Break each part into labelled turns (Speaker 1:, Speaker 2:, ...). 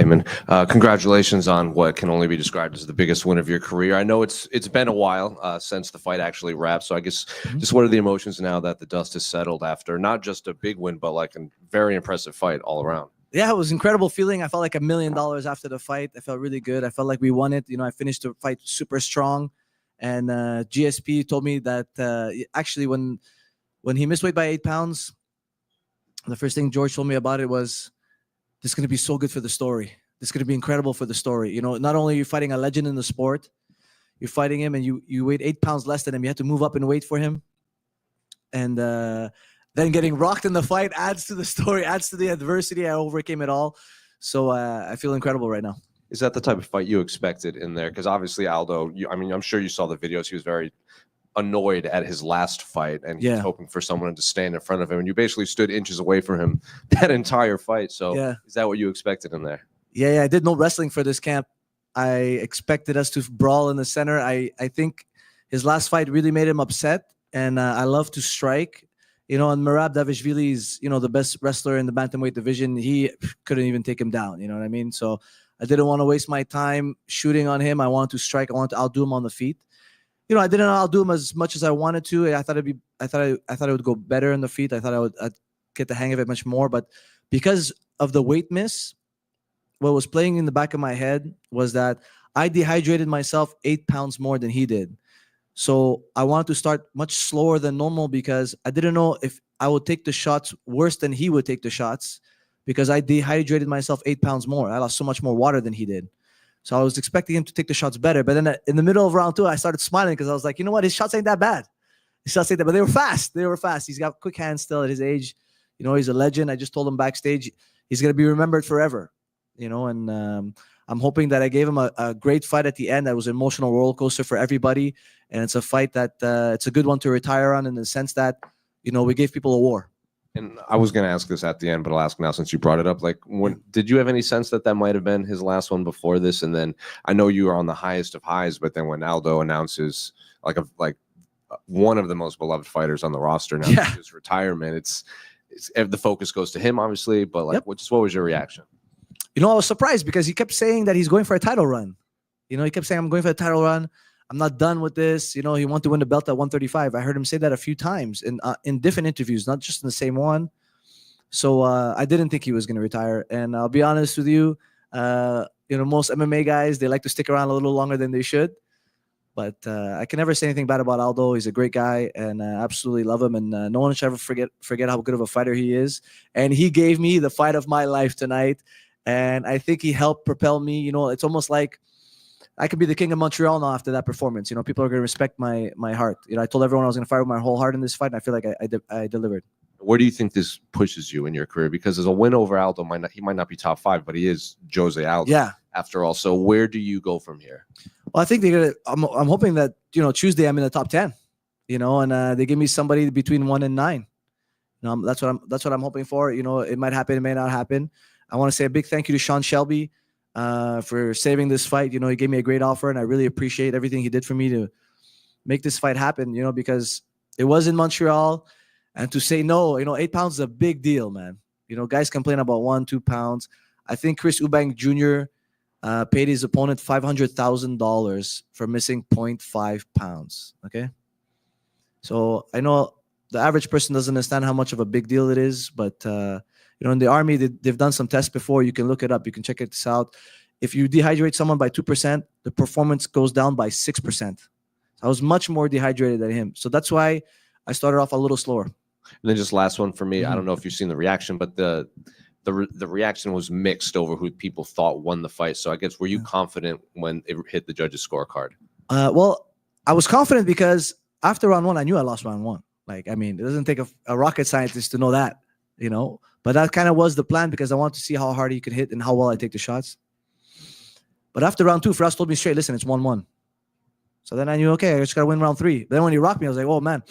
Speaker 1: man. Congratulations on what can only be described as the biggest win of your career. I know it's been a while since the fight actually wrapped. So I guess just what are the emotions now that the dust has settled after not just a big win, but like a very impressive fight all around?
Speaker 2: Yeah, it was an incredible feeling. I felt like $1 million after the fight. I felt really good. I felt like we won it. I finished the fight super strong. And GSP told me that actually when he missed weight by 8 pounds, the first thing George told me about it was, this is going to be so good for the story. This is going to be incredible for the story. Not only are you fighting a legend in the sport, you're fighting him and you weighed 8 pounds less than him. You had to move up in weight for him. And then getting rocked in the fight adds to the story, adds to the adversity. I overcame it all. So I feel incredible right now.
Speaker 1: Is that the type of fight you expected in there? Because obviously Aldo, I'm sure you saw the videos. He was very annoyed at his last fight, and he was hoping for someone to stand in front of him, and you basically stood inches away from him that entire fight. So is that what you expected in there?
Speaker 2: Yeah, I did no wrestling for this camp. I expected us to brawl in the center. I think his last fight really made him upset, and I love to strike. And Merab Davishvili is, the best wrestler in the bantamweight division. He couldn't even take him down. You know what I mean? So I didn't want to waste my time shooting on him. I wanted to strike. I wanted to outdo him on the feet. I didn't outdo him as much as I wanted to. I thought it would go better in the feet. I thought I'd get the hang of it much more. But because of the weight miss, what was playing in the back of my head was that I dehydrated myself 8 pounds more than he did. So I wanted to start much slower than normal because I didn't know if I would take the shots worse than he would take the shots because I dehydrated myself 8 pounds more. I lost so much more water than he did. So I was expecting him to take the shots better. But then in the middle of round 2, I started smiling because I was like, you know what? His shots ain't that bad. His shots ain't that, but they were fast. They were fast. He's got quick hands still at his age. He's a legend. I just told him backstage, he's going to be remembered forever. And I'm hoping that I gave him a great fight at the end. That was an emotional roller coaster for everybody. And it's a fight that it's a good one to retire on in the sense that, we gave people a war.
Speaker 1: And I was going to ask this at the end, but I'll ask now since you brought it up. Like, did you have any sense that might have been his last one before this? And then I know you were on the highest of highs, but then when Aldo announces like one of the most beloved fighters on the roster now, his retirement, it's the focus goes to him, obviously. But like, what was your reaction?
Speaker 2: I was surprised because he kept saying that he's going for a title run. He kept saying, I'm going for a title run. I'm not done with this. He wanted to win the belt at 135. I heard him say that a few times in different interviews, not just in the same one. So I didn't think he was going to retire. And I'll be honest with you, most MMA guys, they like to stick around a little longer than they should. But I can never say anything bad about Aldo. He's a great guy, and I absolutely love him. And no one should ever forget how good of a fighter he is. And he gave me the fight of my life tonight. And I think he helped propel me. It's almost like I could be the king of Montreal now after that performance. People are going to respect my heart. I told everyone I was going to fight with my whole heart in this fight, and I feel like I delivered.
Speaker 1: Where do you think this pushes you in your career? Because as a win over Aldo, he might not be top 5, but he is Jose Aldo after all. So where do you go from here?
Speaker 2: Well, I think I'm hoping that Tuesday I'm in the top 10. And they give me somebody between 1 and 9. That's what I'm hoping for. It might happen, it may not happen. I want to say a big thank you to Sean Shelby for saving this fight. He gave me a great offer, and I really appreciate everything he did for me to make this fight happen, because it was in Montreal, and to say no, 8 pounds is a big deal, man. Guys complain about 1-2 pounds. I think Chris Eubank Jr. Paid his opponent $500,000 for missing 0.5 pounds, okay? So I know the average person doesn't understand how much of a big deal it is, but in the Army, they've done some tests before. You can look it up. You can check this out. If you dehydrate someone by 2%, the performance goes down by 6%. I was much more dehydrated than him. So that's why I started off a little slower.
Speaker 1: And then just last one for me. I don't know if you've seen the reaction, but the reaction was mixed over who people thought won the fight. So I guess, were you confident when it hit the judges' scorecard?
Speaker 2: Well, I was confident because after round 1, I knew I lost round 1. Like, it doesn't take a rocket scientist to know that, But that kind of was the plan because I wanted to see how hard he could hit and how well I take the shots. But after round 2, Firas told me straight, listen, it's 1-1. So then I knew, okay, I just got to win round 3. But then when he rocked me, I was like, oh, man,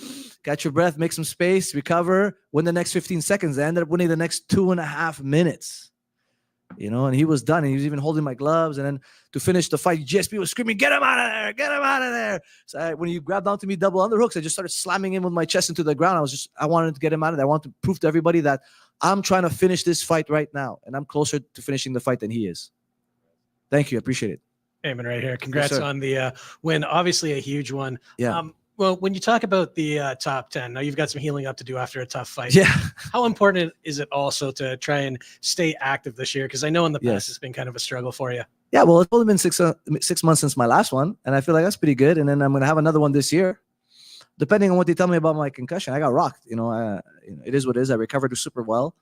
Speaker 2: catch your breath, make some space, recover, win the next 15 seconds. I ended up winning the next 2.5 minutes, and he was done. And he was even holding my gloves. And then to finish the fight, GSP was screaming, get him out of there, get him out of there. So when he grabbed onto me double underhooks, I just started slamming him with my chest into the ground. I wanted to get him out of there. I wanted to prove to everybody that I'm trying to finish this fight right now. And I'm closer to finishing the fight than he is. Thank you. I appreciate it.
Speaker 3: Eamon right here. Congrats
Speaker 2: sir.
Speaker 3: on the win. Obviously a huge one.
Speaker 2: Yeah.
Speaker 3: Well, when you talk about the top 10, now you've got some healing up to do after a tough fight.
Speaker 2: Yeah.
Speaker 3: How important is it also to try and stay active this year? Because I know in the past
Speaker 2: Yes.
Speaker 3: it's been kind of a struggle for you.
Speaker 2: Yeah, well, it's only been 6 months since my last one, and I feel like that's pretty good. And then I'm gonna have another one this year, depending on what they tell me about my concussion. I got rocked. It is what it is. I recovered super well.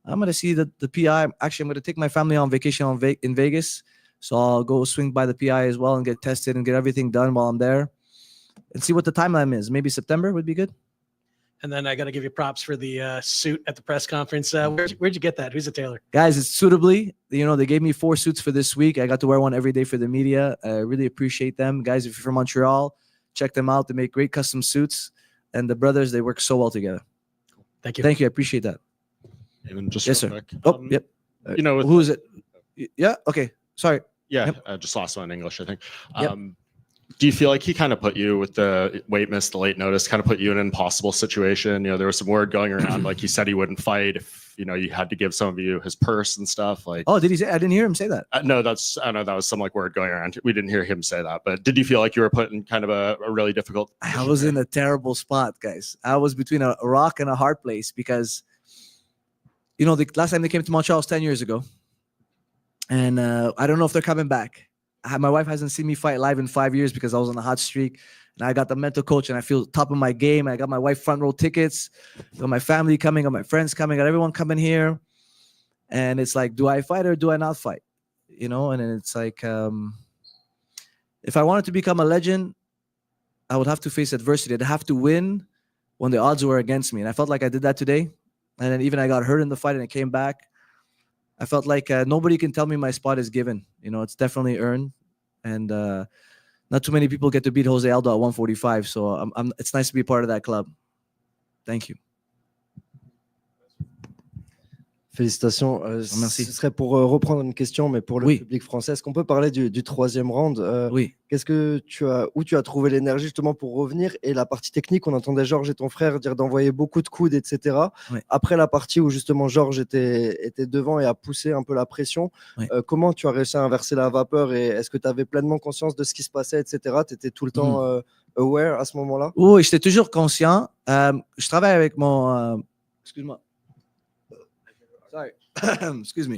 Speaker 2: I'm gonna see the PI. Actually, I'm gonna take my family on vacation in Vegas, so I'll go swing by the PI as well and get tested and get everything done while I'm there, and see what the timeline is. Maybe September would be good.
Speaker 3: And then I got to give you props for the suit at the press conference. Where'd you get that? Who's the tailor?
Speaker 2: Guys, it's Suitably. They gave me 4 suits for this week. I got to wear one every day for the media. I really appreciate them. Guys, if you're from Montreal, check them out. They make great custom suits. And the brothers, they work so well together.
Speaker 3: Thank you.
Speaker 2: Thank you. I appreciate that.
Speaker 4: Even just
Speaker 2: Yes,
Speaker 4: real
Speaker 2: sir.
Speaker 4: quick.
Speaker 2: Oh, yep. Who is it? Yeah. Okay. Sorry.
Speaker 4: Yeah,
Speaker 2: Yep.
Speaker 4: just last one in English, I think.
Speaker 2: Yep.
Speaker 4: Do you feel like he kind of put you with the weight miss, the late notice, kind of put you in an impossible situation? There was some word going around, like he said he wouldn't fight if you had to give some of you his purse and stuff. Like,
Speaker 2: Oh, did he say? I didn't hear him say that.
Speaker 4: no, I know that was some like word going around. We didn't hear him say that, but did you feel like you were put in kind of a really difficult?
Speaker 2: I was in a terrible spot, guys. I was between a rock and a hard place because, the last time they came to Montreal was 10 years ago. And I don't know if they're coming back. My wife hasn't seen me fight live in 5 years because I was on a hot streak. And I got the mental coach and I feel top of my game. I got my wife front row tickets. Got my family coming, got my friends coming, got everyone coming here. And it's like, do I fight or do I not fight? And then it's like, if I wanted to become a legend, I would have to face adversity. I'd have to win when the odds were against me. And I felt like I did that today. And then even I got hurt in the fight and I came back. I felt like nobody can tell me my spot is given. It's definitely earned. And not too many people get to beat Jose Aldo at 145. So it's nice to be part of that club. Thank you.
Speaker 5: Félicitations.
Speaker 2: Merci.
Speaker 5: Ce serait pour reprendre une question, mais pour le
Speaker 2: Oui.
Speaker 5: public français. Est-ce qu'on peut parler du troisième round?
Speaker 2: Oui.
Speaker 5: Où tu as trouvé l'énergie justement pour revenir? Et la partie technique, on entendait Georges et ton frère dire d'envoyer beaucoup de coudes, etc.
Speaker 2: Oui.
Speaker 5: Après la partie où justement Georges était devant et a poussé un peu la pression,
Speaker 2: Oui.
Speaker 5: Comment tu as réussi à inverser la vapeur et est-ce que tu avais pleinement conscience de ce qui se passait, etc. Tu étais tout le temps aware à ce moment-là?
Speaker 2: Oui, j'étais toujours conscient. Je travaille avec mon... excuse-moi. Sorry. Excuse me.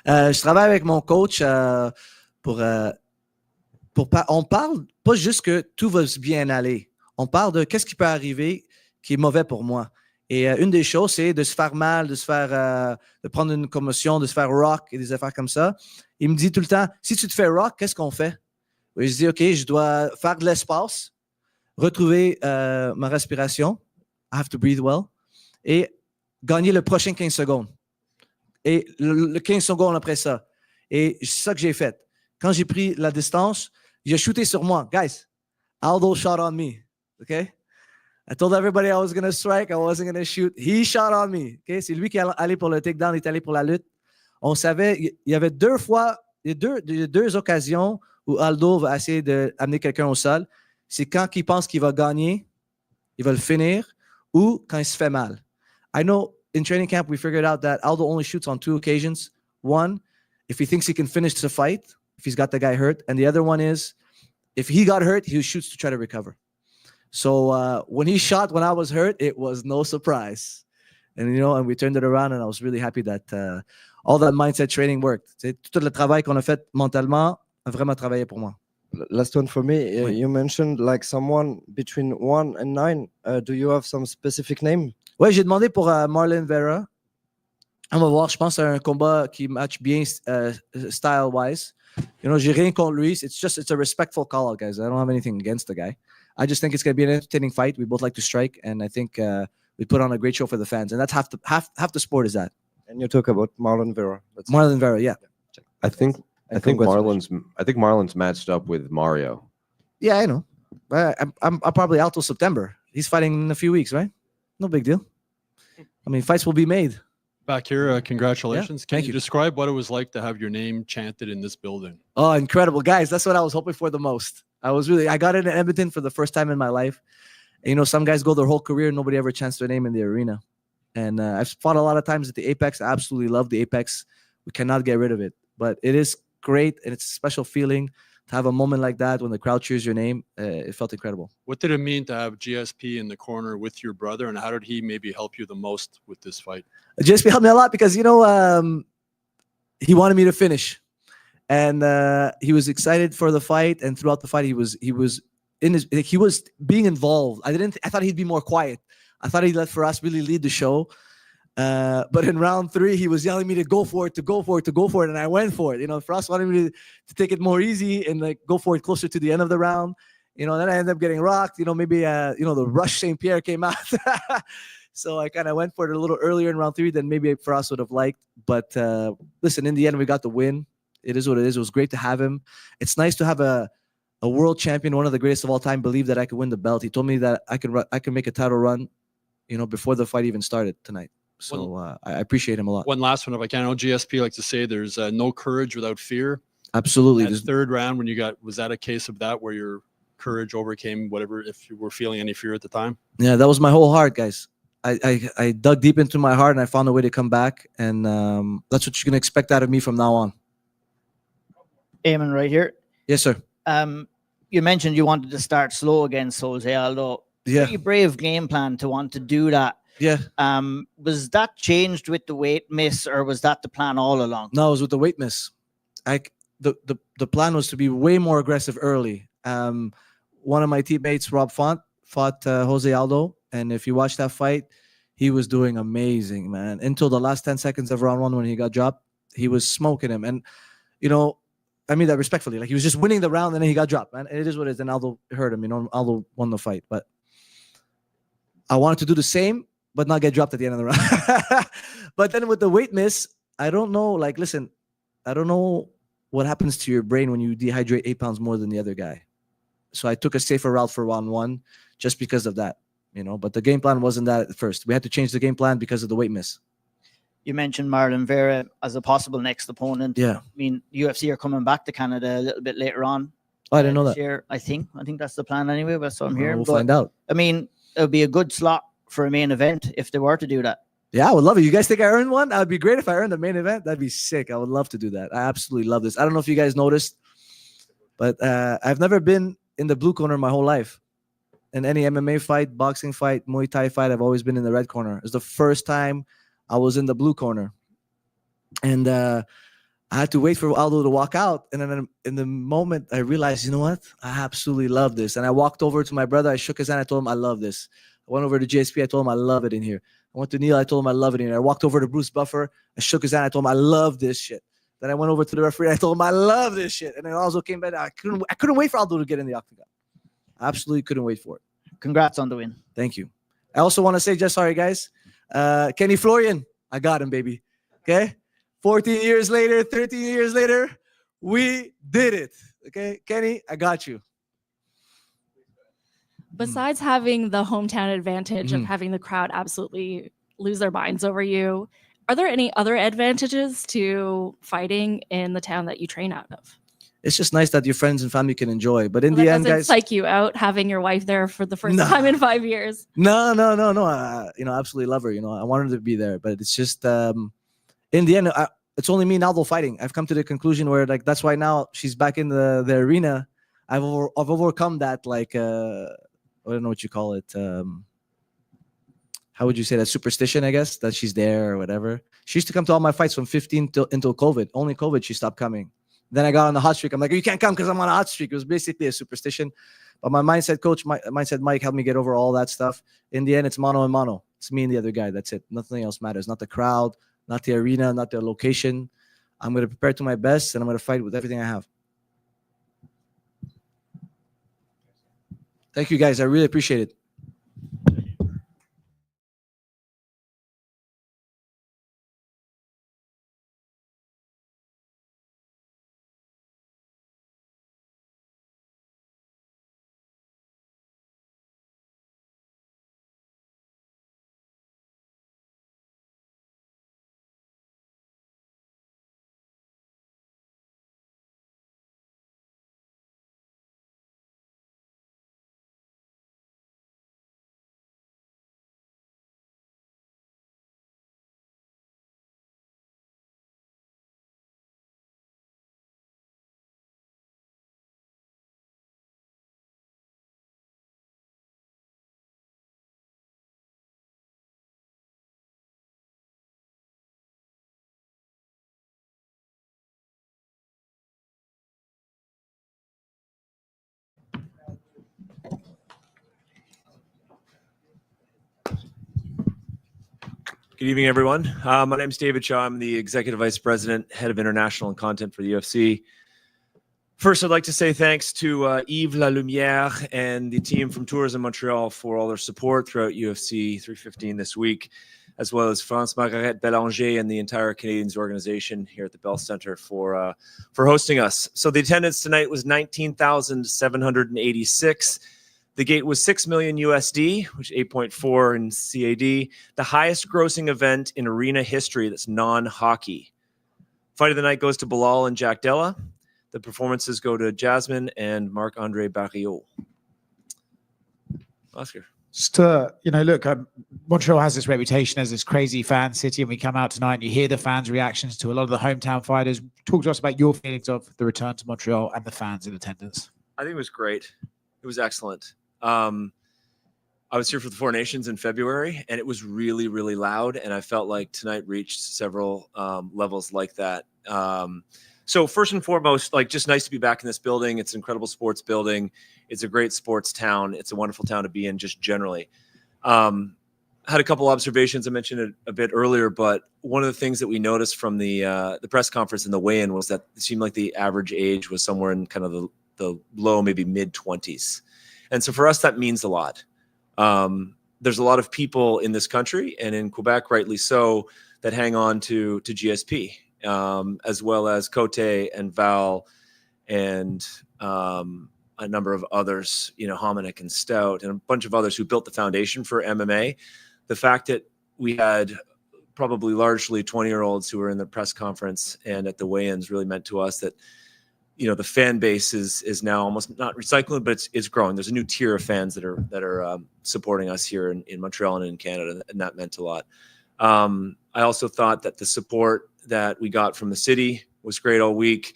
Speaker 2: Je travaille avec mon coach on parle pas juste que tout va bien aller. On parle de qu'est-ce qui peut arriver qui est mauvais pour moi. Et une des choses, c'est de se faire mal, de prendre une commotion, de se faire rock et des affaires comme ça. Il me dit tout le temps, si tu te fais rock, qu'est-ce qu'on fait? Et je dis, OK, je dois faire de l'espace, retrouver ma respiration. I have to breathe well. Et gagner le prochain 15 secondes. Et le 15 secondes après ça. Et c'est ça que j'ai fait. Quand j'ai pris la distance, il a shooté sur moi. Guys, Aldo shot on me. Okay? I told everybody I was going to strike. I wasn't going to shoot. He shot on me. Okay? C'est lui qui est allé pour le takedown, il est allé pour la lutte. On savait, il y avait deux occasions où Aldo va essayer d'amener quelqu'un au sol. C'est quand il pense qu'il va gagner, il va le finir, ou quand il se fait mal. I know in training camp, we figured out that Aldo only shoots on 2 occasions. One, if he thinks he can finish the fight, if he's got the guy hurt. And the other one is, if he got hurt, he shoots to try to recover. So when he shot when I was hurt, it was no surprise. And, and we turned it around and I was really happy that all that mindset training worked. Tout le travail qu'on a fait mentalement a vraiment travaillé pour moi.
Speaker 5: Last one for me.
Speaker 2: Oui.
Speaker 5: You mentioned like someone between 1 and 9. Do you have some specific name?
Speaker 2: Ouais, j'ai demandé pour Marlon Vera. On va voir, je pense que c'est un combat qui match bien style-wise. J'ai rien contre lui. It's a respectful call out, guys. I don't have anything against the guy. I just think it's going to be an entertaining fight. We both like to strike, and I think we put on a great show for the fans. And that's half the sport is that.
Speaker 5: And you talk about Marlon Vera. That's
Speaker 2: Marlon Vera, yeah.
Speaker 1: I think Marlon's matched up with Mario.
Speaker 2: Yeah, I know. I'm probably out till September. He's fighting in a few weeks, right? No big deal. I mean, fights will be made.
Speaker 6: Back here, congratulations.
Speaker 2: Yeah,
Speaker 6: Can
Speaker 2: thank
Speaker 6: you
Speaker 2: you.
Speaker 6: describe what it was like to have your name chanted in this building?
Speaker 2: Oh, incredible. Guys, that's what I was hoping for the most. I got in Edmonton for the first time in my life. And, some guys go their whole career and nobody ever chants their name in the arena. And I've fought a lot of times at the Apex. I absolutely love the Apex. We cannot get rid of it. But it is great, and it's a special feeling to have a moment like that when the crowd cheers your name. It felt incredible.
Speaker 6: What did it mean to have GSP in the corner with your brother, and how did he maybe help you the most with this fight?
Speaker 2: GSP helped me a lot because he wanted me to finish, and he was excited for the fight. And throughout the fight, he was he was being involved. I thought he'd be more quiet. I thought he'd let Firas really lead the show. But in round 3, he was yelling at me to go for it, and I went for it. Firas wanted me to take it more easy and like go for it closer to the end of the round. Then I ended up getting rocked. Maybe the Rush St. Pierre came out. So I kind of went for it a little earlier in round 3 than maybe Firas would have liked. But listen, in the end, we got the win. It is what it is. It was great to have him. It's nice to have a world champion, one of the greatest of all time, believe that I could win the belt. He told me that I could make a title run, before the fight even started tonight. So I appreciate him a lot.
Speaker 6: One last one, if I can. I know GSP likes to say there's no courage without fear.
Speaker 2: Absolutely.
Speaker 6: That third round, was that a case of that where your courage overcame whatever, if you were feeling any fear at the time?
Speaker 2: Yeah, that was my whole heart, guys. I dug deep into my heart and I found a way to come back. And that's what you're going to expect out of me from now on.
Speaker 7: Eamon, right here.
Speaker 2: Yes, sir.
Speaker 7: You mentioned you wanted to start slow against Jose Aldo.
Speaker 2: Yeah.
Speaker 7: Pretty brave game plan to want to do that.
Speaker 2: Yeah.
Speaker 7: Was that changed with the weight miss, or was that the plan all along?
Speaker 2: No, it was with the weight miss. The plan was to be way more aggressive early. One of my teammates, Rob Font, fought Jose Aldo, and if you watch that fight, he was doing amazing, man. Until the last 10 seconds of round 1 when he got dropped, he was smoking him. And I mean that respectfully. Like, he was just winning the round and then he got dropped, man. And it is what it is. And Aldo hurt him. Aldo won the fight. But I wanted to do the same, but not get dropped at the end of the round. But then with the weight miss, I don't know. Like, listen, I don't know what happens to your brain when you dehydrate 8 pounds more than the other guy. So I took a safer route for round 1 just because of that, But the game plan wasn't that at first. We had to change the game plan because of the weight miss.
Speaker 7: You mentioned Marlon Vera as a possible next opponent.
Speaker 2: Yeah.
Speaker 7: I mean, UFC are coming back to Canada a little bit later on.
Speaker 2: Oh, I didn't know
Speaker 7: this
Speaker 2: that.
Speaker 7: year, I think that's the plan anyway. But that's what I'm hearing.
Speaker 2: We'll
Speaker 7: But,
Speaker 2: find out.
Speaker 7: I mean, it would be a good slot for a main event if they were to do that.
Speaker 2: Yeah, I would love it. You guys think I earned one? That would be great if I earned the main event. That'd be sick. I would love to do that. I absolutely love this. I don't know if you guys noticed, but I've never been in the blue corner my whole life. In any MMA fight, boxing fight, Muay Thai fight, I've always been in the red corner. It's the first time I was in the blue corner. And I had to wait for Aldo to walk out. And then in the moment, I realized, you know what? I absolutely love this. And I walked over to my brother. I shook his hand. I told him I love this. I went over to GSP. I told him I love it in here. I went to Neil. I told him I love it in here. I walked over to Bruce Buffer. I shook his hand. I told him I love this shit. Then I went over to the referee. I told him I love this shit. And then Aldo came back. I couldn't wait for Aldo to get in the octagon. I absolutely couldn't wait for it.
Speaker 7: Congrats on the win.
Speaker 2: Thank you. I also want to say, just sorry, guys. Kenny Florian, I got him, baby. Okay? 14 years later, 13 years later, we did it. Okay? Kenny, I got you.
Speaker 8: Besides having the hometown advantage of having the crowd absolutely lose their minds over you, are there any other advantages to fighting in the town that you train out of?
Speaker 2: It's just nice that your friends and family can enjoy. But in
Speaker 8: Well,
Speaker 2: the
Speaker 8: that
Speaker 2: end,
Speaker 8: doesn't
Speaker 2: guys,
Speaker 8: psych you out having your wife there for the first time in 5 years.
Speaker 2: No. Absolutely love her. I wanted to be there, but it's just in the end, it's only me and Aldo fighting. I've come to the conclusion where that's why now she's back in the arena. I've overcome that I don't know what you call it. How would you say that? Superstition, I guess, that she's there or whatever. She used to come to all my fights from 15 until COVID. Only COVID, she stopped coming. Then I got on the hot streak. I'm like, you can't come because I'm on a hot streak. It was basically a superstition. But my mindset coach, mindset Mike, helped me get over all that stuff. In the end, it's mano and mano. It's me and the other guy. That's it. Nothing else matters. Not the crowd, not the arena, not the location. I'm going to prepare to my best, and I'm going to fight with everything I have. Thank you, guys. I really appreciate it.
Speaker 9: Good evening, everyone. My name is David Shaw. I'm the Executive Vice President, Head of International and Content for the UFC. First, I'd like to say thanks to Yves Lalumiere and the team from Tourism Montreal for all their support throughout UFC 315 this week, as well as France Margaret Bélanger and the entire Canadians organization here at the Bell Center for hosting us. So the attendance tonight was 19,786. The gate was 6 million USD, which is 8.4 in CAD, the highest grossing event in arena history that's non-hockey. Fight of the night goes to Bilal and Jack Della. The performances go to Jasmine and Marc-Andre Barriot. Oscar.
Speaker 10: Just, look, Montreal has this reputation as this crazy fan city, and we come out tonight and you hear the fans' reactions to a lot of the hometown fighters. Talk to us about your feelings of the return to Montreal and the fans in attendance.
Speaker 9: I think it was great. It was excellent. I was here for the Four Nations in February, and it was really, really loud, and I felt like tonight reached several levels like that. So first and foremost, like, just nice to be back in this building. It's an incredible sports building. It's a great sports town. It's a wonderful town to be in just generally. Had a couple observations. I mentioned it a bit earlier, but one of the things that we noticed from the press conference and the weigh-in was that it seemed like the average age was somewhere in kind of the low, maybe mid-20s. And so for us, that means a lot. There's a lot of people in this country, and in Quebec, rightly so, that hang on to GSP. As well as Cote and Val and a number of others, Hominick and Stout and a bunch of others who built the foundation for MMA. The fact that we had probably largely 20-year-olds who were in the press conference and at the weigh-ins really meant to us that, the fan base is now almost not recycling, but it's growing. There's a new tier of fans that are supporting us here in Montreal and in Canada, and that meant a lot. I also thought that the support that we got from the city was great all week,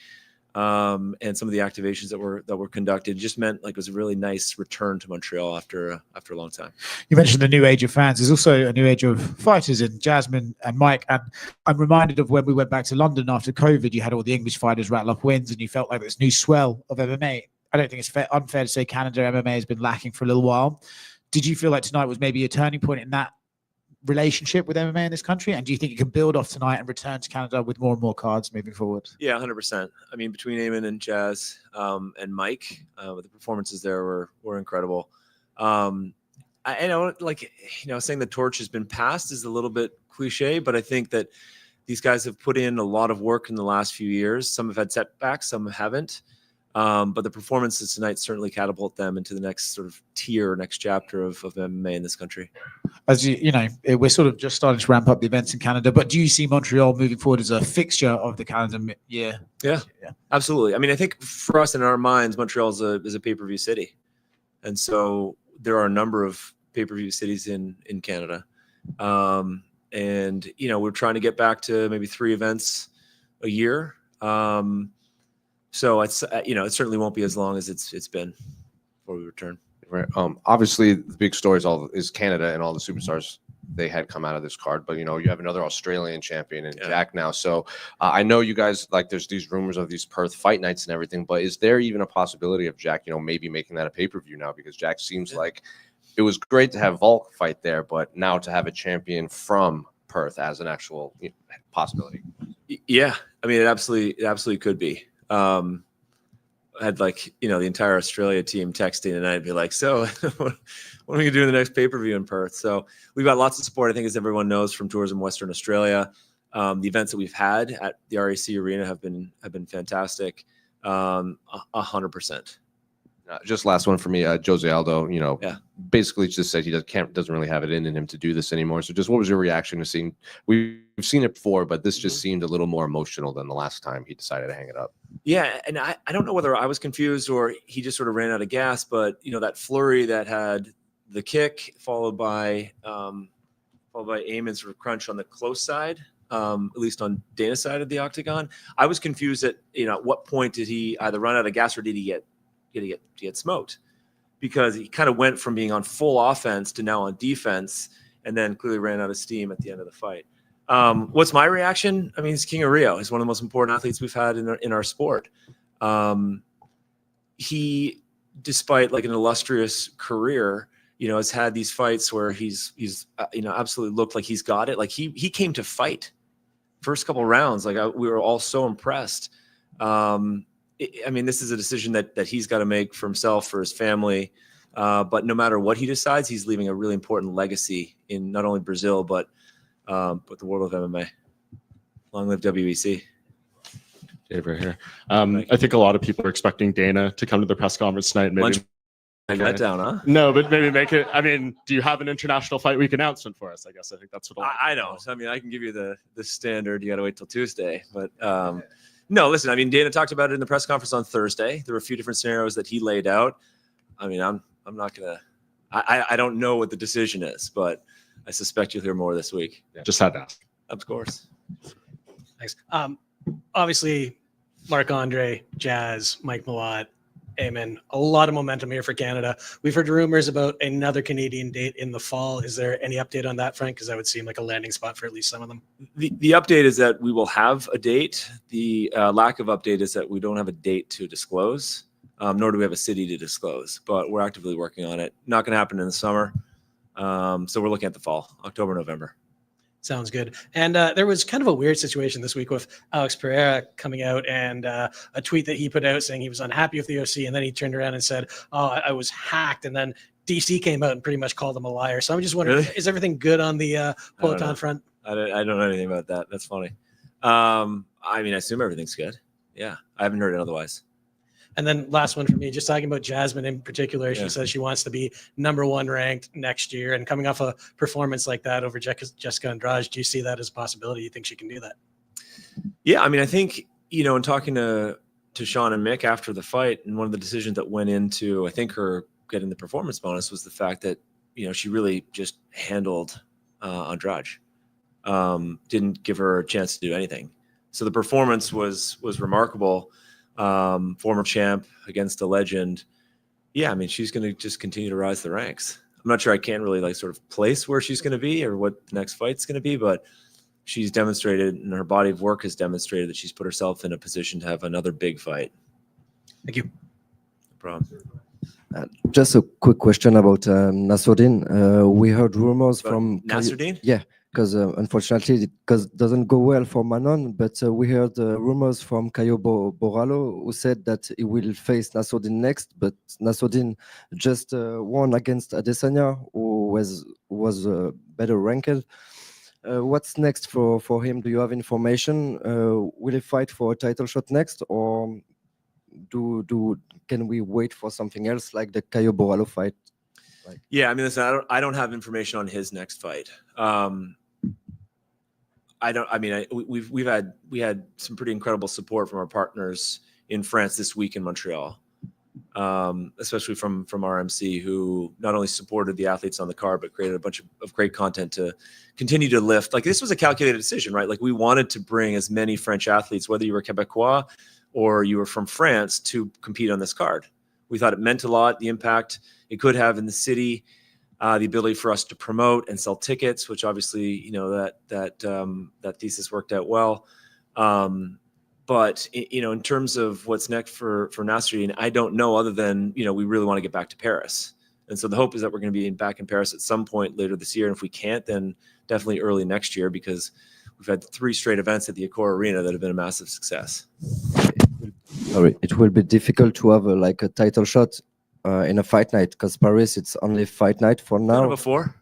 Speaker 9: and some of the activations that were conducted just meant like it was a really nice return to Montreal after a long time.
Speaker 10: You mentioned the new age of fans. There's also a new age of fighters in Jasmine and Mike. And I'm reminded of when we went back to London after COVID. You had all the English fighters rattle off wins, and you felt like this new swell of MMA. I don't think it's unfair to say Canada MMA has been lacking for a little while. Did you feel like tonight was maybe a turning point in that relationship with MMA in this country, and do you think you can build off tonight and return to Canada with more and more cards moving forward?
Speaker 9: Yeah, 100%. I mean, between Eamon and Jazz and Mike, the performances there were incredible. Saying the torch has been passed is a little bit cliche, but I think that these guys have put in a lot of work in the last few years. Some have had setbacks, some haven't. But the performances tonight certainly catapult them into the next sort of tier, next chapter of MMA in this country.
Speaker 10: As we're sort of just starting to ramp up the events in Canada, but do you see Montreal moving forward as a fixture of the calendar year?
Speaker 9: Yeah, absolutely. I mean, I think for us in our minds, Montreal is a pay-per-view city. And so there are a number of pay-per-view cities in Canada. And, we're trying to get back to maybe 3 events a year. So it's it certainly won't be as long as it's been before we return.
Speaker 1: Right. Obviously, the big story is Canada and all the superstars they had come out of this card. But you have another Australian champion in Jack now. So I know you guys there's these rumors of these Perth fight nights and everything. But is there even a possibility of Jack maybe making that a pay-per-view now? Because Jack seems like it was great to have Volk fight there, but now to have a champion from Perth as an actual possibility.
Speaker 9: Yeah, I mean, it absolutely could be. I had the entire Australia team texting, and I'd be like, so what are we going to do in the next pay-per-view in Perth? So we've got lots of support, I think, as everyone knows, from Tourism Western Australia. The events that we've had at the RAC Arena have been fantastic. 100%.
Speaker 1: Just last one for me, Jose Aldo, basically just said he doesn't really have it in him to do this anymore. So just what was your reaction to seeing, we've seen it before, but this just seemed a little more emotional than the last time he decided to hang it up.
Speaker 9: Yeah. And I don't know whether I was confused or he just sort of ran out of gas, but that flurry that had the kick followed by Eamon's sort of crunch on the close side, at least on Dana's side of the octagon. I was confused at what point did he either run out of gas or did he get smoked, because he kind of went from being on full offense to now on defense, and then clearly ran out of steam at the end of the fight. What's my reaction? I mean, he's King of Rio. He's one of the most important athletes we've had in our sport. He, despite an illustrious career, has had these fights where he's absolutely looked like he's got it. Like he came to fight first couple rounds. Like we were all so impressed. This is a decision that he's got to make for himself, for his family. But no matter what he decides, he's leaving a really important legacy in not only Brazil, but the world of MMA. Long live WEC.
Speaker 4: Dave right here. I think a lot of people are expecting Dana to come to the press conference tonight. Maybe
Speaker 9: That down, huh?
Speaker 4: No, but maybe make it. Do you have an international fight week announcement for us? I guess I think that's what
Speaker 9: I don't. I can give you the standard. You got to wait till Tuesday. But no, listen. Dana talked about it in the press conference on Thursday. There were a few different scenarios that he laid out. I'm not gonna. I don't know what the decision is, but I suspect you'll hear more this week.
Speaker 4: Yeah, just had to ask.
Speaker 9: Of course.
Speaker 3: Thanks. Obviously, Marc-Andre, Jazz, Mike Malott, Amen. A lot of momentum here for Canada. We've heard rumors about another Canadian date in the fall. Is there any update on that, Frank? Because that would seem like a landing spot for at least some of them.
Speaker 9: The update is that we will have a date. The lack of update is that we don't have a date to disclose, nor do we have a city to disclose. But we're actively working on it. Not going to happen in the summer. So we're looking at the fall, October, November.
Speaker 3: Sounds good. And there was kind of a weird situation this week with Alex Pereira coming out and a tweet that he put out saying he was unhappy with the UFC. And then he turned around and said, "Oh, I was hacked." And then DC came out and pretty much called him a liar. So I'm just wondering,
Speaker 9: Really?
Speaker 3: Is everything good on the Peloton front?
Speaker 9: I don't know anything about that. That's funny. I assume everything's good. Yeah. I haven't heard it otherwise.
Speaker 3: And then last one for me, just talking about Jasmine in particular. She
Speaker 9: Yeah.
Speaker 3: says she wants to be #1 ranked next year, and coming off a performance like that over Jessica Andrade, do you see that as a possibility? You think she can do that?
Speaker 9: Yeah. I think, in talking to Sean and Mick after the fight, and one of the decisions that went into, I think, her getting the performance bonus was the fact that, she really just handled Andrade. Didn't give her a chance to do anything. So the performance was remarkable. Former champ against a legend. Yeah, she's going to just continue to rise the ranks. I'm not sure I can really sort of place where she's going to be or what the next fight's going to be, but she's demonstrated, and her body of work has demonstrated, that she's put herself in a position to have another big fight.
Speaker 3: Thank you.
Speaker 9: No problem.
Speaker 5: Just a quick question about Nassourdine. We heard rumors
Speaker 9: About
Speaker 5: from
Speaker 9: Nassourdine?
Speaker 5: Yeah, because unfortunately it doesn't go well for Manon. But we heard rumors from Caio Borralho, who said that he will face Nassourdine next. But Nassourdine just won against Adesanya, who was better ranked. What's next for him? Do you have information? Will he fight for a title shot next, or can we wait for something else like the Caio Borralho fight?
Speaker 9: Yeah, listen, I don't have information on his next fight. We had some pretty incredible support from our partners in France this week in Montreal, especially from RMC, who not only supported the athletes on the card, but created a bunch of great content to continue to lift. This was a calculated decision, right? We wanted to bring as many French athletes, whether you were Quebecois or you were from France, to compete on this card. We thought it meant a lot, the impact it could have in the city, the ability for us to promote and sell tickets, which obviously, that thesis worked out well. But in terms of what's next for Nassourdine, I don't know, other than, we really want to get back to Paris. And so the hope is that we're going to be back in Paris at some point later this year. And if we can't, then definitely early next year, because we've had 3 straight events at the Accor Arena that have been a massive success.
Speaker 5: It will be difficult to have a title shot in a fight night, because Paris, it's only fight night for now.
Speaker 9: Before?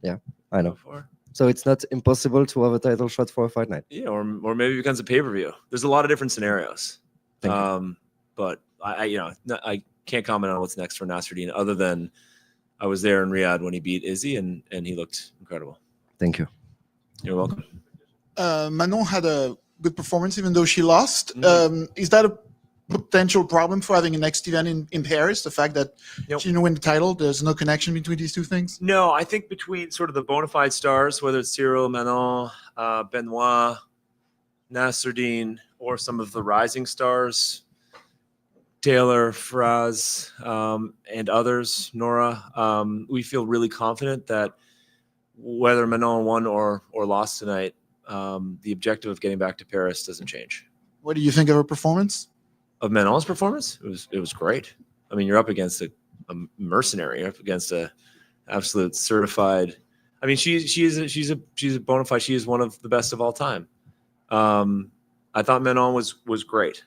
Speaker 5: Yeah, I know.
Speaker 9: Before?
Speaker 5: So it's not impossible to have a title shot for a fight night.
Speaker 9: Yeah, or maybe it becomes a pay-per-view. There's a lot of different scenarios. But I can't comment on what's next for Nassourdine, other than I was there in Riyadh when he beat Izzy, and he looked incredible.
Speaker 5: Thank you.
Speaker 9: You're welcome.
Speaker 11: Manon had a good performance, even though she lost.
Speaker 9: Mm-hmm.
Speaker 11: Is that a potential problem for having a next event in Paris? The fact that she didn't win the title, there's no connection between these two things?
Speaker 9: No, I think between sort of the bona fide stars, whether it's Cyril, Manon, Benoit, Nassourdine, or some of the rising stars, Taylor, Faraz, and others, Nora, we feel really confident that whether Manon won or lost tonight, the objective of getting back to Paris doesn't change.
Speaker 11: What do you think of her performance?
Speaker 9: Of Manon's performance? It was great. You're up against a mercenary, you're up against a absolute certified. I mean, she's a bona fide. She is one of the best of all time. I thought Manon was great.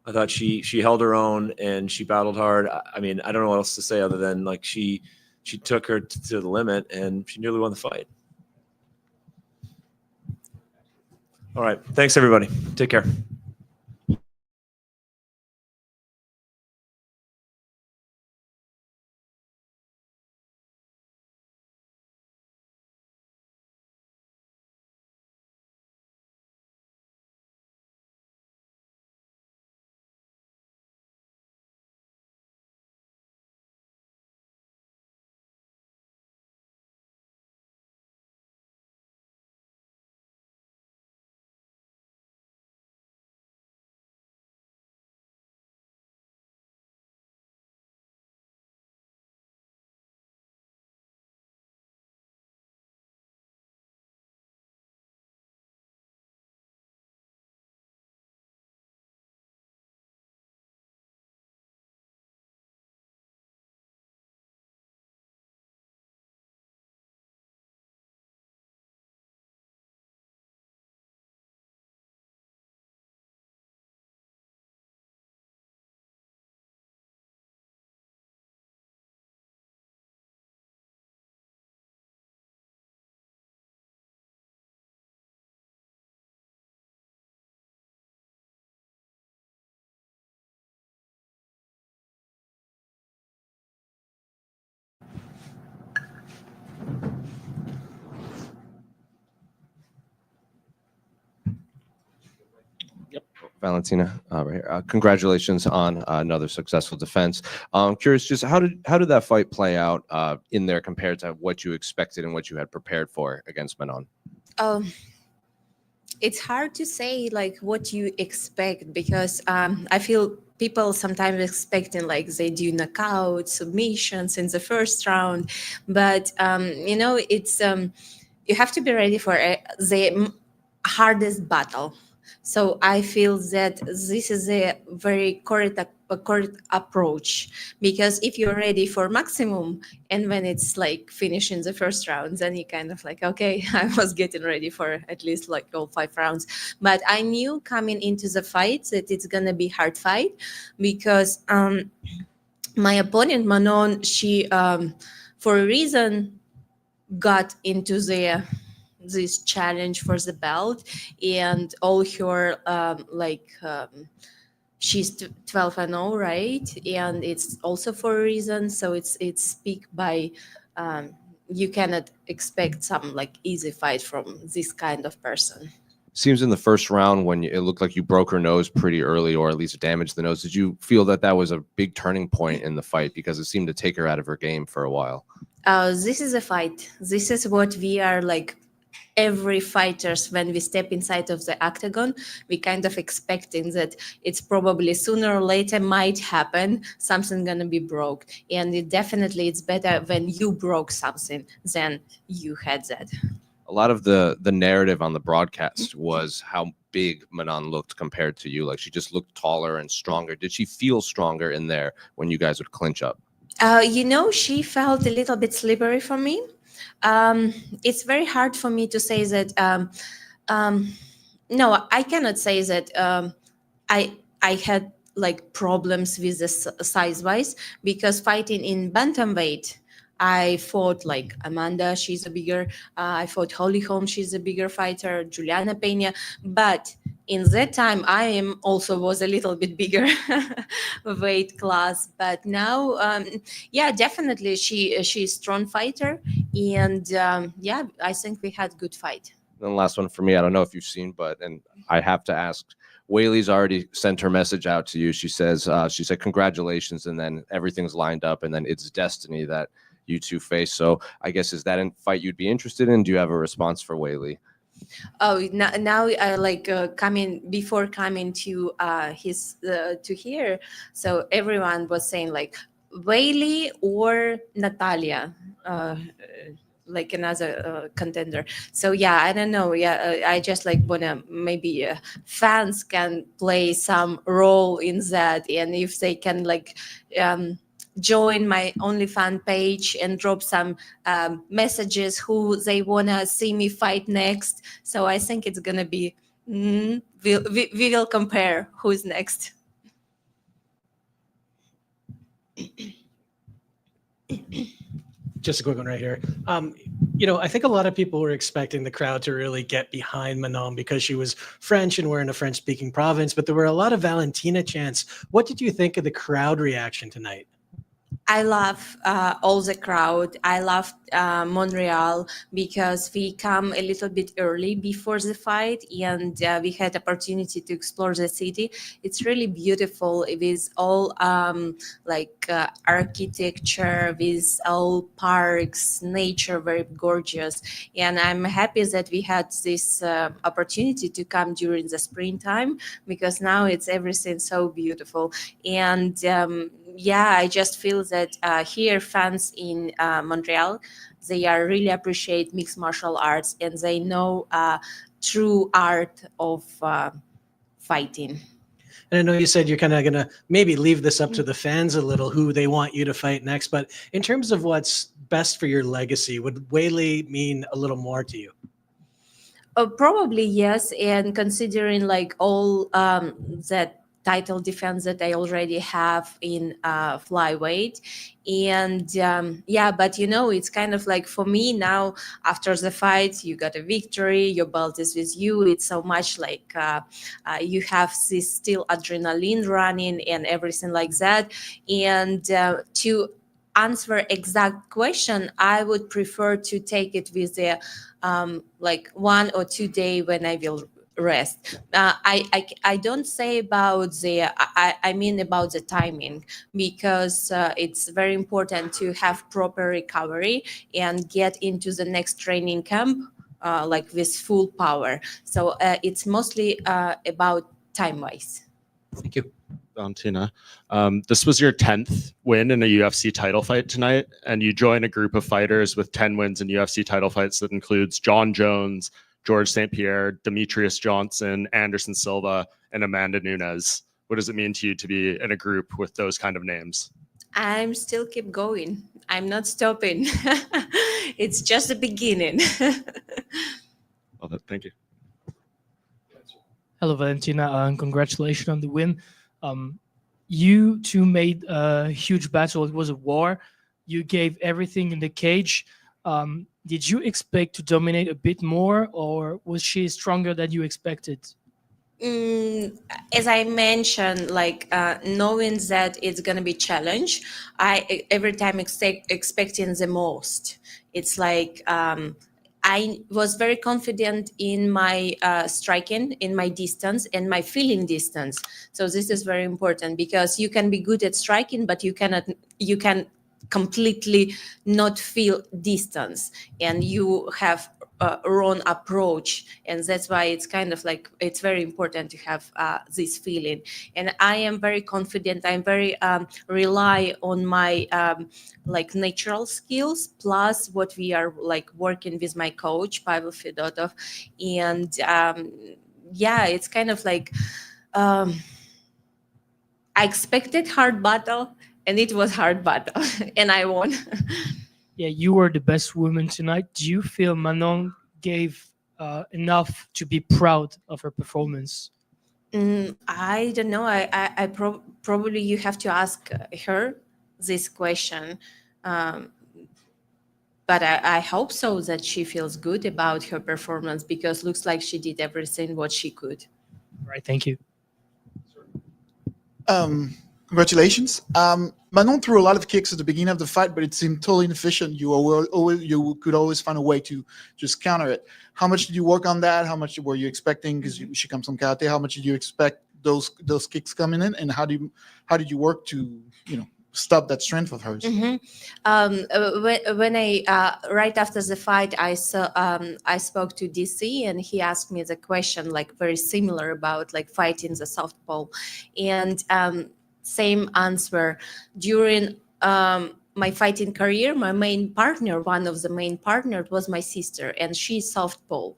Speaker 9: I thought she held her own and she battled hard. I mean, I don't know what else to say other than like she took her to the limit and she nearly won the fight. All right, thanks everybody. Take care.
Speaker 1: Valentina, right here. Congratulations on another successful defense. I'm curious, just how did that fight play out in there compared to what you expected and what you had prepared for against Manon?
Speaker 12: It's hard to say like what you expect because I feel people sometimes expecting like they do knockout submissions in the first round, but it's you have to be ready for the hardest battle. So I feel that this is a very correct approach because if you're ready for maximum and when it's like finishing the first round, then you kind of like, okay, I was getting ready for at least like all 5 rounds. But I knew coming into the fight that it's gonna be hard fight because my opponent Manon, she for a reason got into this challenge for the belt and all her she's 12-0, right? And it's also for a reason, so it's speak by you cannot expect some like easy fight from this kind of person.
Speaker 1: Seems in the first round when it looked like you broke her nose pretty early or at least damaged the nose, did you feel that was a big turning point in the fight because it seemed to take her out of her game for a while?
Speaker 12: This is a fight. This is what we are like every fighters when we step inside of the octagon, we kind of expecting that it's probably sooner or later might happen, something gonna be broke. And it's better when you broke something than you had that.
Speaker 1: A lot of the narrative on the broadcast was how big Manon looked compared to you. Like she just looked taller and stronger. Did she feel stronger in there when you guys would clinch up?
Speaker 12: She felt a little bit slippery for me. It's very hard for me to say that. No, I cannot say that I had like problems with the size wise because fighting in bantamweight, I fought like Amanda, she's a bigger. I fought Holly Holm, she's a bigger fighter. Juliana Pena, but in that time I was a little bit bigger weight class. But now, definitely she's a strong fighter, and I think we had good fight.
Speaker 1: And the last one for me, I don't know if you've seen, and I have to ask. Weili's already sent her message out to you. She said, congratulations, and then everything's lined up, and then it's destiny that you two face. So I guess, is that a fight you'd be interested in? Do you have a response for Weili?
Speaker 12: Oh, now I like coming to to here. So everyone was saying like Weili or Natalia, like another contender. So yeah, I don't know. Yeah, I just like wanna maybe fans can play some role in that, and if they can like join my OnlyFans page and drop some messages who they wanna see me fight next. So I think it's gonna be we will compare who's next.
Speaker 3: Just a quick one right here. I think a lot of people were expecting the crowd to really get behind Manon because she was French and we're in a French-speaking province, but there were a lot of Valentina chants. What did you think of the crowd reaction tonight?
Speaker 12: I love all the crowd. I love Montreal because we come a little bit early before the fight, and we had opportunity to explore the city. It's really beautiful with all architecture, with all parks, nature, very gorgeous. And I'm happy that we had this opportunity to come during the springtime because now it's everything so beautiful. And I just feel that here fans in Montreal, they really appreciate mixed martial arts and they know true art of fighting.
Speaker 3: And I know you said you're kind of going to maybe leave this up to the fans a little, who they want you to fight next. But in terms of what's best for your legacy, would Weili mean a little more to you?
Speaker 12: Probably yes. And considering all that title defense that I already have in flyweight. And but it's kind of like for me now, after the fight, you got a victory, your belt is with you. It's so much like you have this still adrenaline running and everything like that. And to answer exact question, I would prefer to take it with the 1 or 2 day when I will rest. I don't say about I mean about the timing, because it's very important to have proper recovery and get into the next training camp with full power. So it's mostly about time wise.
Speaker 3: Thank you.
Speaker 4: Valentina, this was your 10th win in a UFC title fight tonight, and you join a group of fighters with 10 wins in UFC title fights that includes John Jones, George St. Pierre, Demetrius Johnson, Anderson Silva, and Amanda Nunes. What does it mean to you to be in a group with those kind of names?
Speaker 12: I'm still keep going. I'm not stopping. It's just the beginning.
Speaker 4: Love it. Thank you.
Speaker 13: Hello, Valentina, and congratulations on the win. You two made a huge battle. It was a war. You gave everything in the cage. Did you expect to dominate a bit more, or was she stronger than you expected?
Speaker 12: As I mentioned, knowing that it's gonna be challenge, I every time expecting the most. It's like I was very confident in my striking, in my distance, and my feeling distance. So this is very important because you can be good at striking, but you can completely not feel distance, and you have wrong approach, and that's why it's kind of like it's very important to have this feeling. And I am very confident. I'm very rely on my natural skills plus what we are working with my coach Pavel Fedotov. And it's kind of like I expected hard battle, and it was hard battle, and I won.
Speaker 13: Yeah, you were the best woman tonight. Do you feel Manon gave enough to be proud of her performance?
Speaker 12: I don't know. I probably you have to ask her this question. But I hope so that she feels good about her performance, because looks like she did everything what she could.
Speaker 13: All right, thank you.
Speaker 11: Congratulations. Manon threw a lot of kicks at the beginning of the fight, but it seemed totally inefficient. You could always find a way to just counter it. How much did you work on that? How much were you expecting? Because she comes from karate. How much did you expect those kicks coming in, and how did you work to stop that strength of hers?
Speaker 12: Mm-hmm. When I right after the fight, I spoke to DC, and he asked me the question very similar about fighting the southpaw, and same answer. During my fighting career, my main partner, one of the main partners, was my sister, and she's southpaw,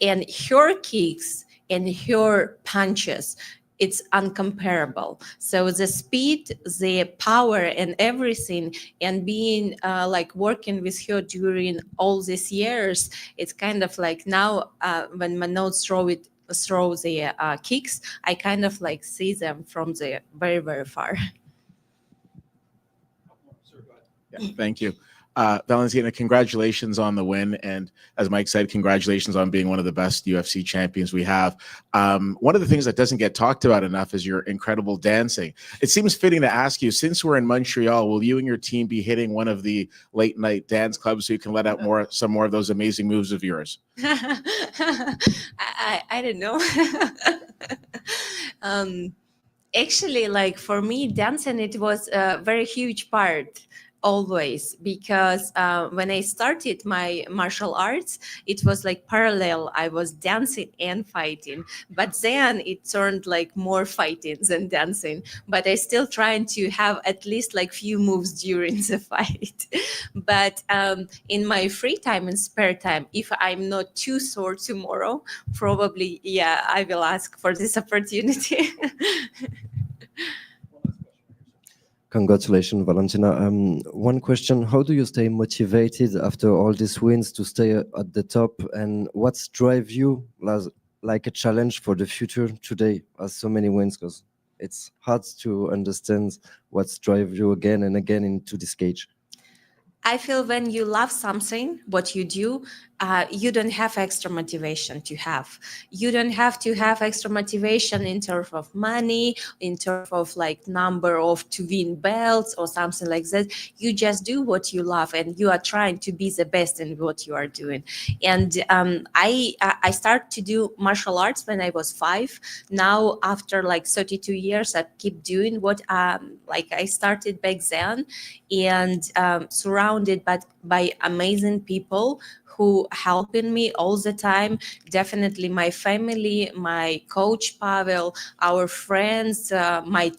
Speaker 12: and her kicks and her punches it's uncomparable. So the speed, the power, and everything, and being like working with her during all these years, it's kind of like now when Manon throw the kicks, I kind of like see them from the very, very far.
Speaker 14: Yeah, thank you. Valentina, congratulations on the win. And as Mike said, congratulations on being one of the best UFC champions we have. One of the things that doesn't get talked about enough is your incredible dancing. It seems fitting to ask you, since we're in Montreal, will you and your team be hitting one of the late night dance clubs so you can let out some more of those amazing moves of yours?
Speaker 12: I don't know. Actually, like for me, dancing, it was a very huge part always, because when I started my martial arts, it was like parallel. I was dancing and fighting, but then it turned like more fighting than dancing. But I still trying to have at least like few moves during the fight. But in my free time and spare time, if I'm not too sore tomorrow, probably, yeah, I will ask for this opportunity.
Speaker 5: Congratulations, Valentina. One question: how do you stay motivated after all these wins to stay at the top? And what's drive you like a challenge for the future today, as so many wins? Because it's hard to understand what's drive you again and again into this cage.
Speaker 12: I feel when you love something, what you do, you don't have extra motivation to have. You don't have to have extra motivation in terms of money, in terms of like number of to win belts or something like that. You just do what you love, and you are trying to be the best in what you are doing. And I started to do martial arts when I was 5. Now, after like 32 years, I keep doing what like I started back then, and surrounded by amazing people who helping me all the time. Definitely my family, my coach Pavel, our friends, my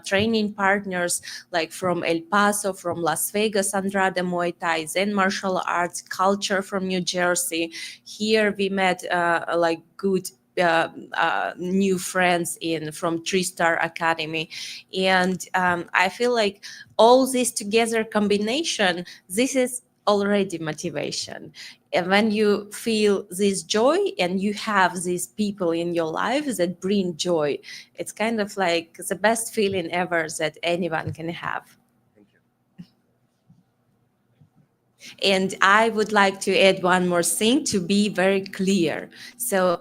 Speaker 12: training partners, like from El Paso, from Las Vegas, Andrade Muay Thai, Zen martial arts, culture from New Jersey. Here we met like good new friends from 3-Star Academy. And I feel like all this together combination, this is already motivation. And when you feel this joy and you have these people in your life that bring joy, it's kind of like the best feeling ever that anyone can have. And I would like to add one more thing to be very clear. So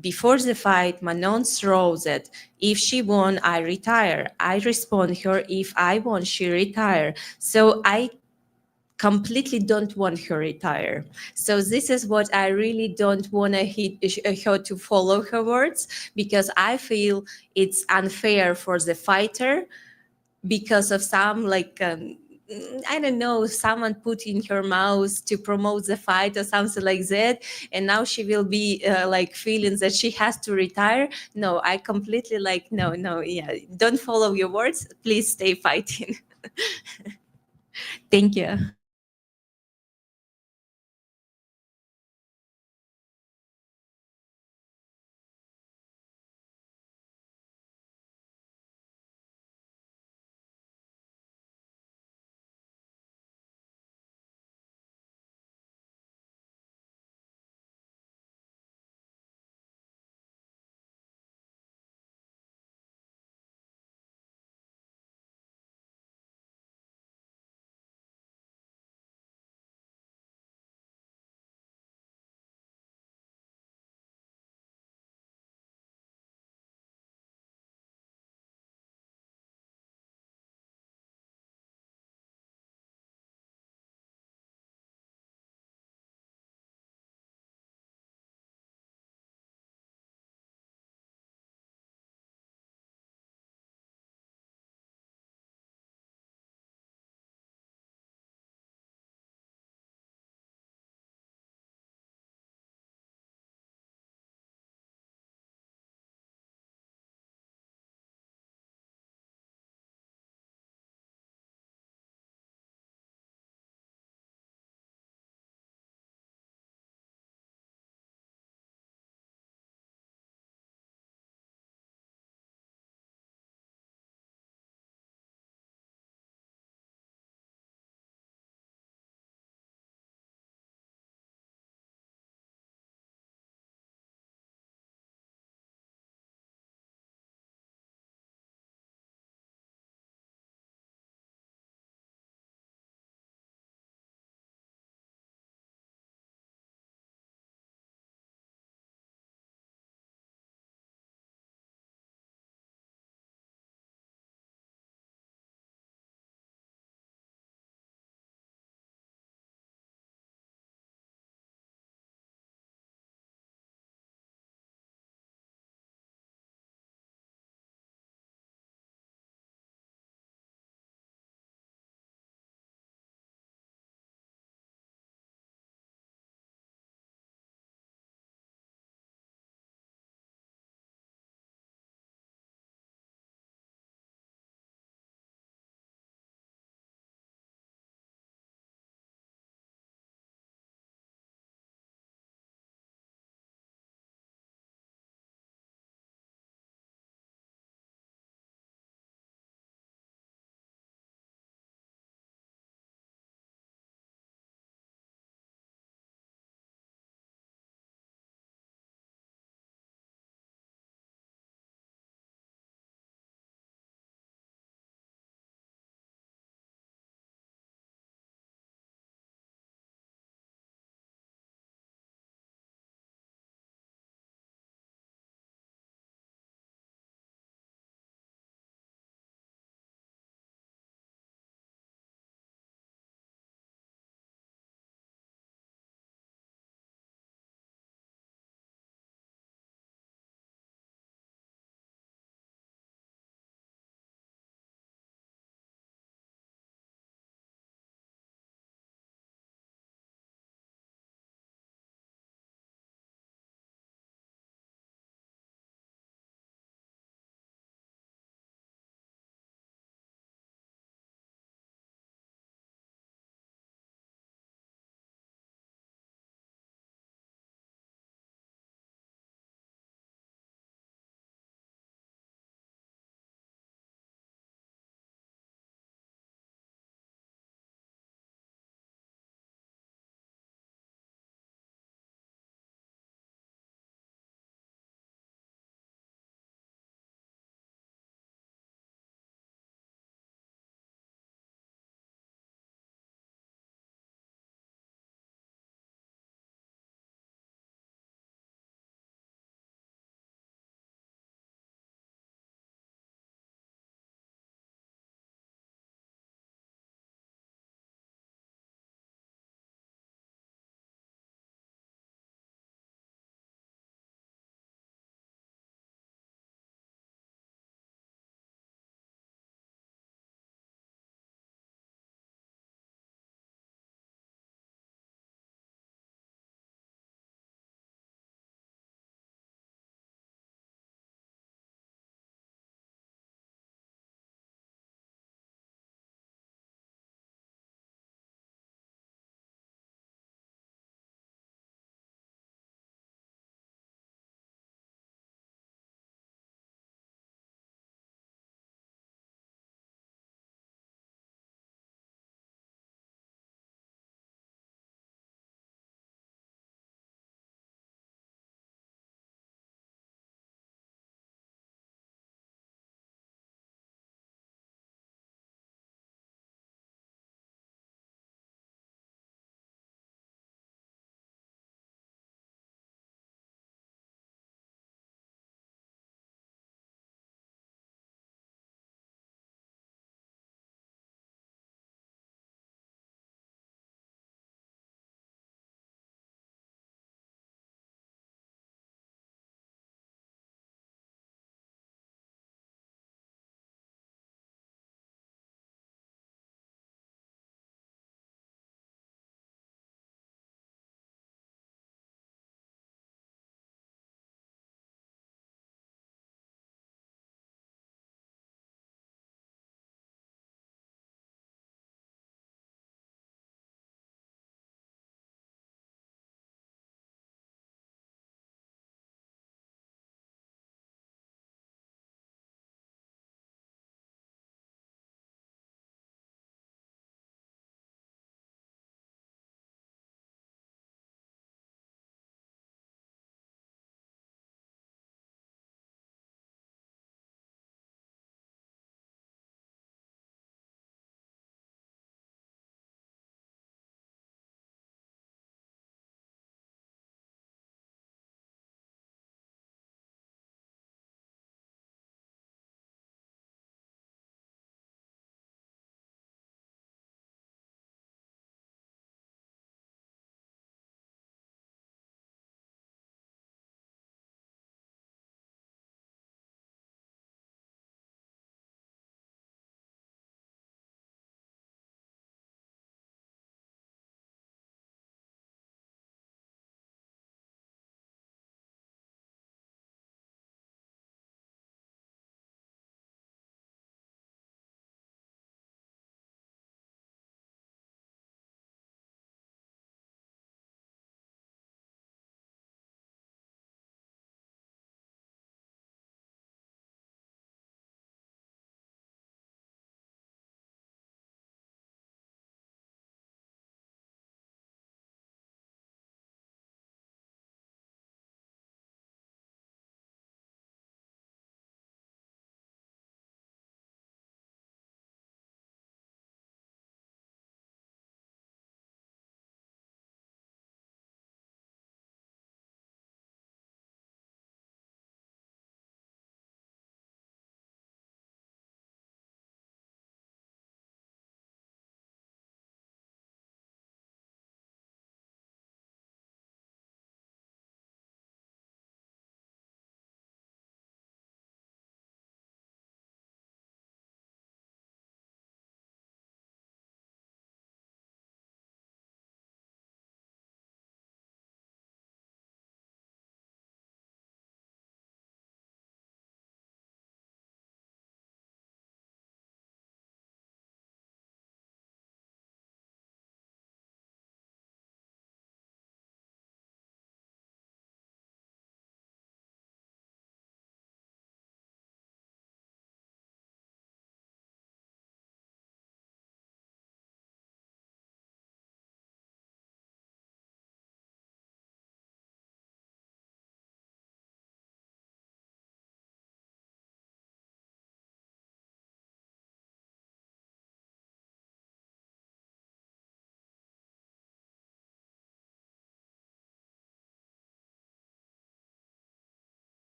Speaker 12: before the fight, Manon throws that if she won, I retire. I respond her, if I won, she retire. So I completely don't want her retire. So this is what I really don't want her to follow her words, because I feel it's unfair for the fighter because of some like I don't know, someone put in her mouth to promote the fight or something like that, and now she will be like feeling that she has to retire. No, I completely like no, yeah, don't follow your words, please stay fighting. Thank you.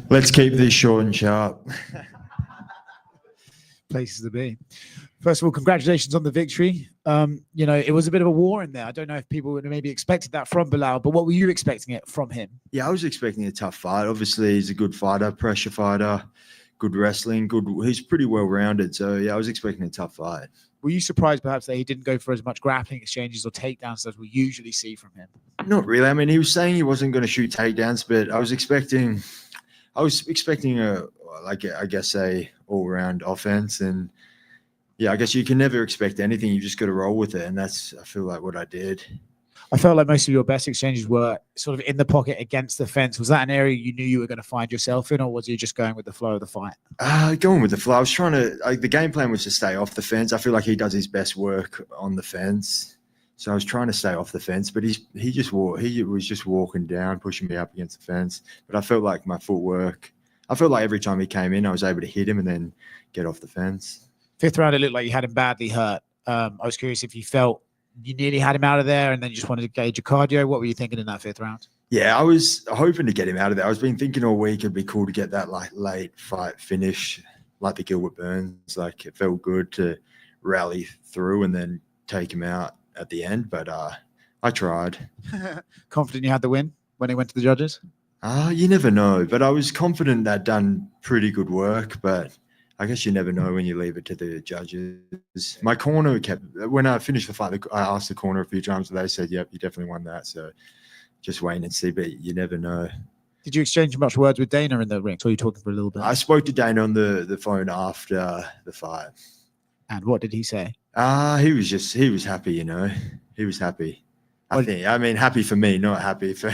Speaker 15: Let's keep this short and sharp.
Speaker 10: Places to be. First of all, congratulations on the victory. You know, it was a bit of a war in there. I don't know if people would have maybe expected that from Bilal, but what were you expecting it from him?
Speaker 15: Yeah, I was expecting a tough fight. Obviously, he's a good fighter, pressure fighter, good wrestling, good. He's pretty well rounded. So yeah, I was expecting a tough fight.
Speaker 10: Were you surprised perhaps that he didn't go for as much grappling exchanges or takedowns as we usually see from him?
Speaker 15: Not really. I mean, he was saying he wasn't going to shoot takedowns, but I was expecting a all-round offense, and yeah, I guess you can never expect anything. You just got to roll with it, and I feel like what I did.
Speaker 10: I felt like most of your best exchanges were sort of in the pocket against the fence. Was that an area you knew you were going to find yourself in, or was you just going with the flow of the fight?
Speaker 15: Going with the flow. I was trying to. The game plan was to stay off the fence. I feel like he does his best work on the fence, so I was trying to stay off the fence. But he was just walking down, pushing me up against the fence. But I felt like my footwork. I felt like every time he came in, I was able to hit him and then get off the fence.
Speaker 10: Fifth round, it looked like you had him badly hurt. I was curious if you felt you nearly had him out of there and then you just wanted to gauge your cardio. What were you thinking in that fifth round?
Speaker 15: Yeah, I was hoping to get him out of there. I was been thinking all week it'd be cool to get that like late fight finish, like the Gilbert Burns. Like it felt good to rally through and then take him out at the end. But I tried.
Speaker 10: Confident you had the win when he went to the judges?
Speaker 15: You never know. But I was confident they'd done pretty good work. But I guess you never know when you leave it to the judges. My corner when I finished the fight, I asked the corner a few times and they said, yep, you definitely won that. So just waiting and see, but you never know.
Speaker 10: Did you exchange much words with Dana in the ring? So you talking for a little bit?
Speaker 15: I spoke to Dana on the phone after the fight.
Speaker 10: And what did he say?
Speaker 15: He was happy, you know. He was happy. I mean, happy for me, not happy for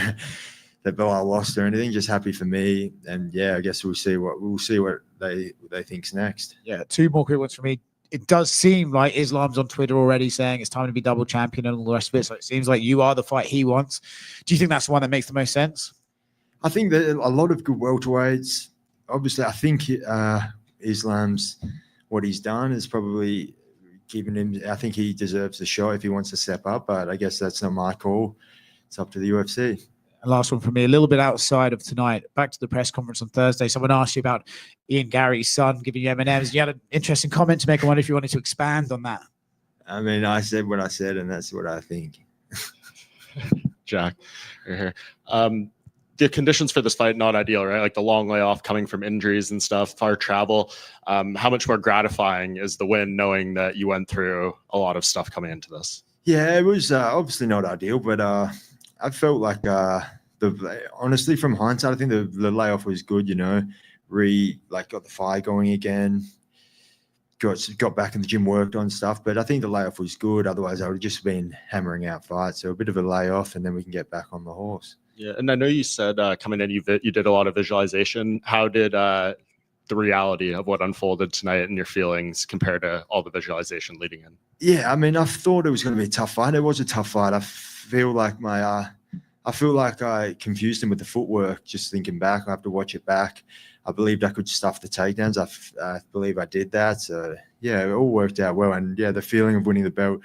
Speaker 15: that Bilal lost or anything, just happy for me. And yeah, I guess we'll see what they think's next.
Speaker 10: Yeah, two more quick ones for me. It does seem like Islam's on Twitter already saying it's time to be double champion and all the rest of it. So it seems like you are the fight he wants. Do you think that's the one that makes the most sense?
Speaker 15: I think that a lot of good welterweights. Obviously, I think Islam's what he's done is probably given him. I think he deserves the shot if he wants to step up. But I guess that's not my call. It's up to the UFC.
Speaker 10: And last one for me, a little bit outside of tonight. Back to the press conference on Thursday. Someone asked you about Ian Gary's son giving you M&Ms. You had an interesting comment to make. I wonder if you wanted to expand on that.
Speaker 15: I mean, I said what I said, and that's what I think.
Speaker 4: Jack, you're here. The conditions for this fight, not ideal, right? Like the long layoff coming from injuries and stuff, far travel. How much more gratifying is the win knowing that you went through a lot of stuff coming into this?
Speaker 15: Yeah, it was obviously not ideal, but I felt like honestly, from hindsight, I think the layoff was good. You know, got the fire going again. Got back in the gym, worked on stuff, but I think the layoff was good. Otherwise, I would have just been hammering out fights. So a bit of a layoff, and then we can get back on the horse.
Speaker 4: Yeah, and I know you said coming in, you did a lot of visualization. How did the reality of what unfolded tonight and your feelings compare to all the visualization leading in?
Speaker 15: Yeah, I mean, I thought it was going to be a tough fight. It was a tough fight. I feel like I confused him with the footwork. Just thinking back, I have to watch it back. I believed I could stuff the takedowns. I believe I did that. So yeah, it all worked out well. And yeah, the feeling of winning the belt,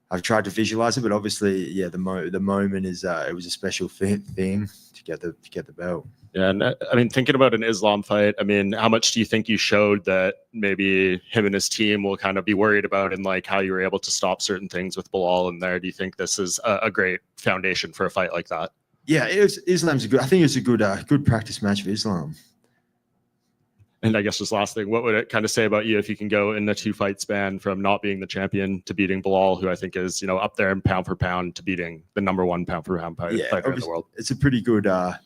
Speaker 15: I've tried to visualize it, but obviously, yeah, the moment is it was a special thing to get the belt.
Speaker 4: Yeah, and I mean, thinking about an Islam fight, I mean, how much do you think you showed that maybe him and his team will kind of be worried about, and like how you were able to stop certain things with Bilal in there? Do you think this is a great foundation for a fight like that?
Speaker 15: Yeah, Islam's a good. I think it's a good practice match for Islam.
Speaker 4: And I guess this last thing, what would it kind of say about you if you can go in a 2-fight span from not being the champion to beating Bilal, who I think is, you know, up there in pound for pound, to beating the #1 pound for pound fighter in the world?
Speaker 15: It's a pretty good, a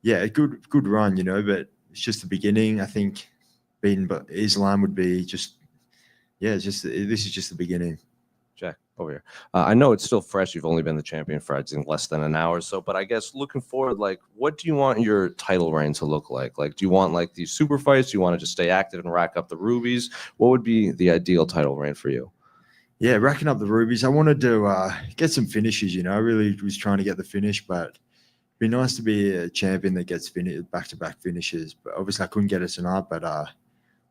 Speaker 15: good run, you know, but it's just the beginning. I think beating Islam would be just, this is just the beginning.
Speaker 1: Jack, over here. I know it's still fresh. You've only been the champion for, I think, less than an hour or so. But I guess looking forward, like, what do you want your title reign to look like? Like, do you want, like, these super fights? Do you want to just stay active and rack up the rubies? What would be the ideal title reign for you?
Speaker 15: Yeah, racking up the rubies. I wanted to get some finishes, you know. I really was trying to get the finish, but it'd be nice to be a champion that gets back-to-back finishes. But obviously, I couldn't get it tonight, but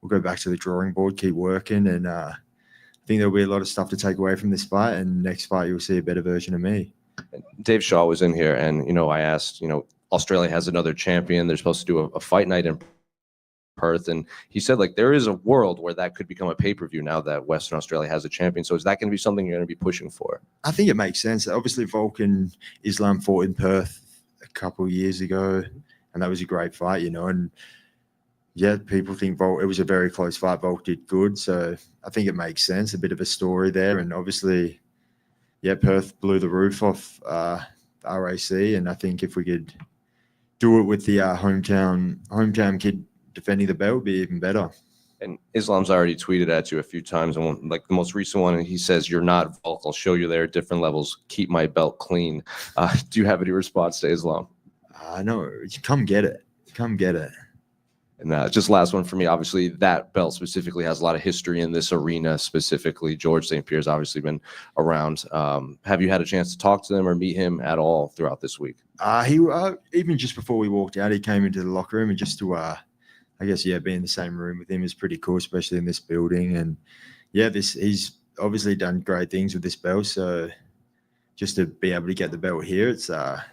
Speaker 15: we'll go back to the drawing board, keep working, and I think there'll be a lot of stuff to take away from this fight, and next fight you'll see a better version of me.
Speaker 1: Dave Shaw was in here, and I asked, Australia has another champion. They're supposed to do a fight night in Perth, and he said like there is a world where that could become a pay-per-view now that Western Australia has a champion. So is that going to be something you're going to be pushing for?
Speaker 15: I think it makes sense. Obviously, Volk and Islam fought in Perth a couple of years ago, and that was a great fight, you know. And yeah, people think Volk, it was a very close fight. Volk did good, so I think it makes sense. A bit of a story there, and obviously, yeah, Perth blew the roof off RAC, and I think if we could do it with the hometown kid defending the belt, would be even better.
Speaker 1: And Islam's already tweeted at you a few times, and like the most recent one, he says, "You're not Volk. I'll show you there at different levels. Keep my belt clean." Do you have any response to Islam?
Speaker 15: No, come get it. Come get it.
Speaker 1: And just last one for me. Obviously, that belt specifically has a lot of history in this arena. Specifically, George St. Pierre's obviously been around. Have you had a chance to talk to them or meet him at all throughout this week?
Speaker 15: He even just before we walked out, he came into the locker room, and just to I guess, yeah, be in the same room with him is pretty cool, especially in this building. And yeah, he's obviously done great things with this belt. So just to be able to get the belt here, it's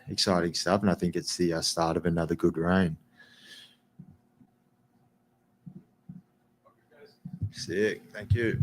Speaker 15: exciting stuff. And I think it's the start of another good reign. Sick. Thank you.